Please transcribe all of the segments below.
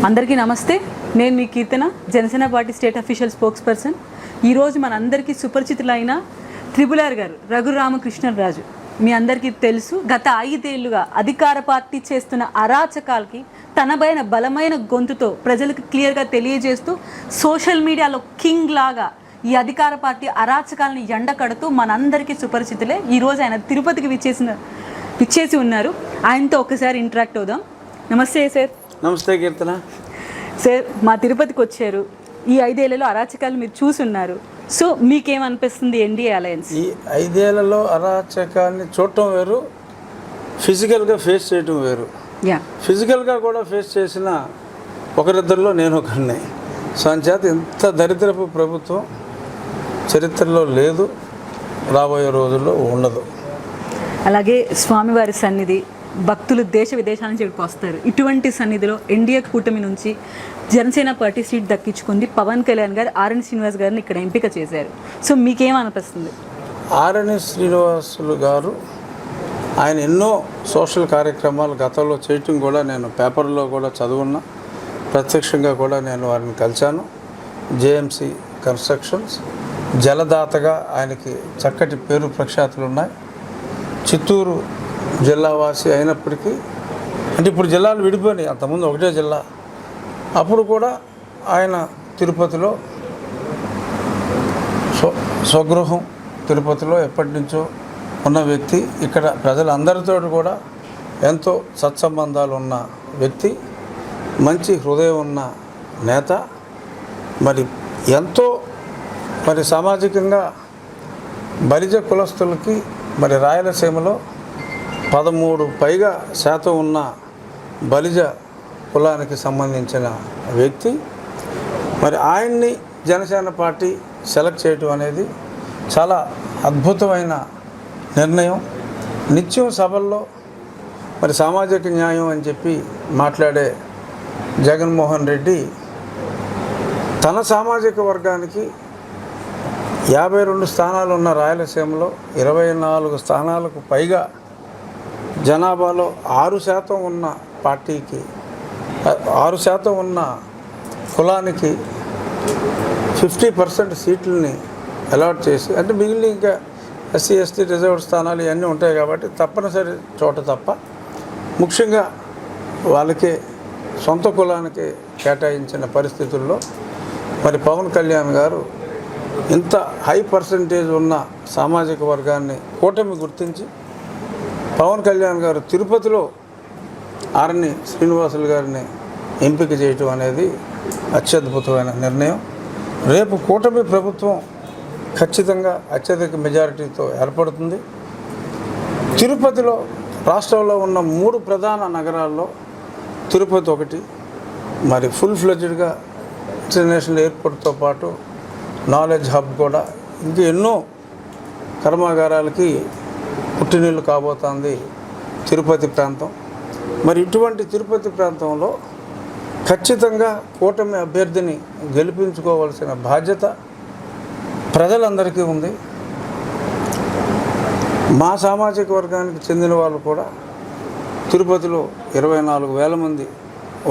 అందరికీ నమస్తే. నేను మీ Keerthana, Janasena party state official spokesperson. ఈరోజు మనందరికీ సుపరిచితులైన త్రిబుల్ గారు రఘురామకృష్ణరాజు. మీ అందరికీ తెలుసు, గత 5 ఏళ్లుగా అధికార పార్టీ చేస్తున్న అరాచకాలకి తనపైన బలమైన గొంతుతో ప్రజలకు క్లియర్గా తెలియజేస్తూ సోషల్ మీడియాలో కింగ్ లాగా ఈ అధికార పార్టీ అరాచకాలను ఎండకడుతూ మనందరికీ సుపరిచితులే. ఈరోజు ఆయన తిరుపతికి విచ్చేసి ఉన్నారు. ఆయనతో ఒకసారి ఇంటరాక్ట్ అవుదాం. నమస్తే సార్. నమస్తే కీర్తన. సార్, మా తిరుపతికి వచ్చారు. ఈ 5 ఏళ్లలో అరాచకాలు మీరు చూసున్నారు. సో మీకేమనిపిస్తుంది ఎన్డీఏ అలయన్స్? ఈ 5 ఏళ్లలో అరాచకాన్ని చూడటం వేరు, ఫిజికల్గా ఫేస్ చేయటం వేరు. ఫిజికల్గా కూడా ఫేస్ చేసిన ఒకరిద్దరిలో నేను ఒకరిని. సో అంచేత ఇంత దరిద్రపు ప్రభుత్వం చరిత్రలో లేదు, రాబోయే రోజుల్లో ఉండదు. అలాగే స్వామివారి సన్నిధి, భక్తులు దేశ విదేశాల నుంచి ఇక్కడికి వస్తారు. ఇటువంటి సన్నిధిలో ఎన్డీఏ కూటమి నుంచి జనసేన పార్టీ సీట్ దక్కించుకుంది పవన్ కళ్యాణ్ గారు ఆర్ఎన్ శ్రీనివాస్ గారిని ఇక్కడ ఎంపిక చేశారు. సో మీకేమనిపిస్తుంది? ఆర్ఎన్ శ్రీనివాసులు గారు ఆయన ఎన్నో సోషల్ కార్యక్రమాలు గతంలో చేయటం కూడా నేను పేపర్లో కూడా చదువున్నా, ప్రత్యక్షంగా కూడా నేను వారిని కలిశాను. జేఎంసీ కన్స్ట్రక్షన్స్ జలదాతగా ఆయనకి చక్కటి పేరు ప్రఖ్యాతులు ఉన్నాయి. చిత్తూరు జిల్లావాసి అయినప్పటికీ, అంటే ఇప్పుడు జిల్లాలు విడిపోయినాయి, అంతకుముందు ఒకటే జిల్లా. అప్పుడు కూడా ఆయన తిరుపతిలో స్వగృహం తిరుపతిలో ఎప్పటి నుంచో ఉన్న వ్యక్తి. ఇక్కడ ప్రజలందరితో కూడా ఎంతో సత్సంబంధాలు ఉన్న వ్యక్తి, మంచి హృదయం ఉన్న నేత. ఎంతో సామాజికంగా బలిజ కులస్తులకి రాయలసీమలో 13 పైగా శాతం ఉన్న బలిజ కులానికి సంబంధించిన వ్యక్తి. ఆయన్ని జనసేన పార్టీ సెలెక్ట్ చేయటం అనేది చాలా అద్భుతమైన నిర్ణయం. నిత్యం సభల్లో సామాజిక న్యాయం అని చెప్పి మాట్లాడే జగన్మోహన్ రెడ్డి తన సామాజిక వర్గానికి 52 స్థానాలు ఉన్న రాయలసీమలో 24 స్థానాలకు పైగా జనాభాలో 6% ఉన్న పార్టీకి, 6% ఉన్న కులానికి 50% సీట్లని అలాట్ చేసి, అంటే మిగిలిన ఇంకా ఎస్సీ ఎస్టీ రిజర్వ్డ్ స్థానాలు ఇవన్నీ ఉంటాయి కాబట్టి తప్పనిసరి చోట తప్ప ముఖ్యంగా వాళ్ళకే సొంత కులానికి కేటాయించిన పరిస్థితుల్లో పవన్ కళ్యాణ్ గారు ఇంత హై పర్సంటేజ్ ఉన్న సామాజిక వర్గాన్ని కూటమి గుర్తించి పవన్ కళ్యాణ్ గారు తిరుపతిలో ఆర్ఎన్ శ్రీనివాసులు గారిని ఎంపిక చేయటం అనేది అత్యద్భుతమైన నిర్ణయం. రేపు కూటమి ప్రభుత్వం ఖచ్చితంగా అత్యధిక మెజారిటీతో ఏర్పడుతుంది. తిరుపతిలో రాష్ట్రంలో ఉన్న 3 ప్రధాన నగరాల్లో తిరుపతి ఒకటి. ఫుల్ ఫ్లెడ్జ్డ్గా ఇంటర్నేషనల్ ఎయిర్పోర్ట్తో పాటు నాలెడ్జ్ హబ్ కూడా, ఇంకా ఎన్నో కర్మాగారాలకి పుట్టినీళ్ళు కాబోతోంది తిరుపతి ప్రాంతం. ఇటువంటి తిరుపతి ప్రాంతంలో ఖచ్చితంగా కూటమి అభ్యర్థిని గెలిపించుకోవాల్సిన బాధ్యత ప్రజలందరికీ ఉంది. మా సామాజిక వర్గానికి చెందిన వాళ్ళు కూడా తిరుపతిలో 24,000 మంది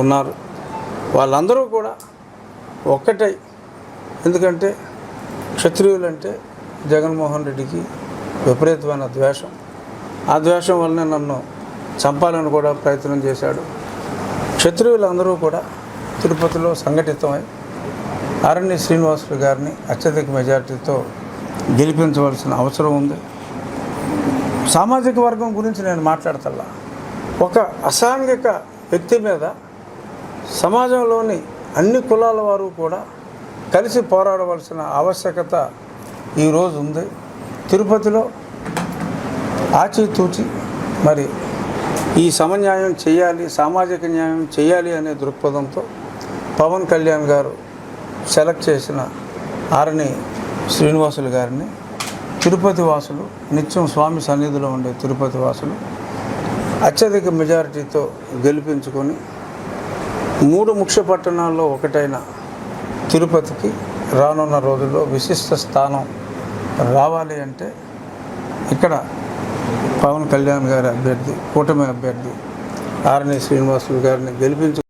ఉన్నారు. వాళ్ళందరూ కూడా ఒక్కటై, ఎందుకంటే క్షత్రియులంటే జగన్మోహన్ రెడ్డికి విపరీతమైన ద్వేషం. ఆ ద్వేషం వల్లనే నన్ను చంపాలని కూడా ప్రయత్నం చేశాడు. క్షత్రియులందరూ కూడా తిరుపతిలో సంఘటితమై ఆర్ఎన్ శ్రీనివాసులు గారిని అత్యధిక మెజార్టీతో గెలిపించవలసిన అవసరం ఉంది. సామాజిక వర్గం గురించి నేను మాట్లాడతల్లా, ఒక అసాంఘిక వ్యక్తి మీద సమాజంలోని అన్ని కులాల వారు కూడా కలిసి పోరాడవలసిన ఆవశ్యకత ఈరోజు ఉంది. తిరుపతిలో ఆచితూచి ఈ సమన్యాయం చేయాలి, సామాజిక న్యాయం చేయాలి అనే దృక్పథంతో పవన్ కళ్యాణ్ గారు సెలెక్ట్ చేసిన ఆర్ఎన్ శ్రీనివాసులు గారిని తిరుపతి వాసులు, నిత్యం స్వామి సన్నిధిలో ఉండే తిరుపతి వాసులు అత్యధిక మెజారిటీతో గెలిపించుకొని 3 ముఖ్య పట్టణాల్లో ఒకటైన తిరుపతికి రానున్న రోజుల్లో విశిష్ట స్థానం రావాలి అంటే ఇక్కడ పవన్ కళ్యాణ్ గారి అభ్యర్థి, కూటమి అభ్యర్థి ఆర్ఎన్ శ్రీనివాసులు గారిని గెలిపించు